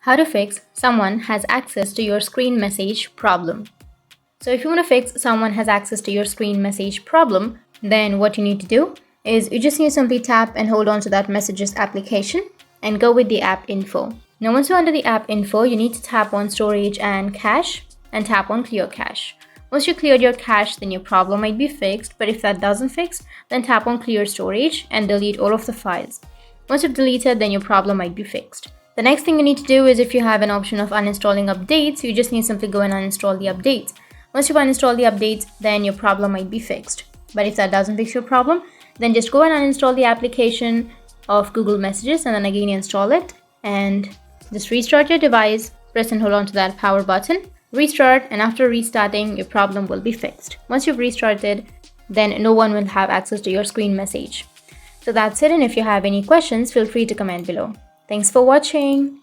How to fix someone has access to your screen message problem. So if you want to fix someone has access to your screen message problem, then what you need to do is you just need to simply tap and hold on to that messages application and go with the app info. Now once you're under the app info, you need to tap on storage and cache and tap on clear cache. Once you cleared your cache, then your problem might be fixed, but if that doesn't fix, then tap on clear storage and delete all of the files. Once you've deleted, then your problem might be fixed. The next thing you need to do is if you have an option of uninstalling updates, you just need to simply go and uninstall the updates. Once you uninstall the updates, then your problem might be fixed. But if that doesn't fix your problem, then just go and uninstall the application of Google Messages and then again install it and just restart your device, press and hold on to that power button, restart, and after restarting, your problem will be fixed. Once you've restarted, then no one will have access to your screen message. So that's it, and if you have any questions, feel free to comment below. Thanks for watching.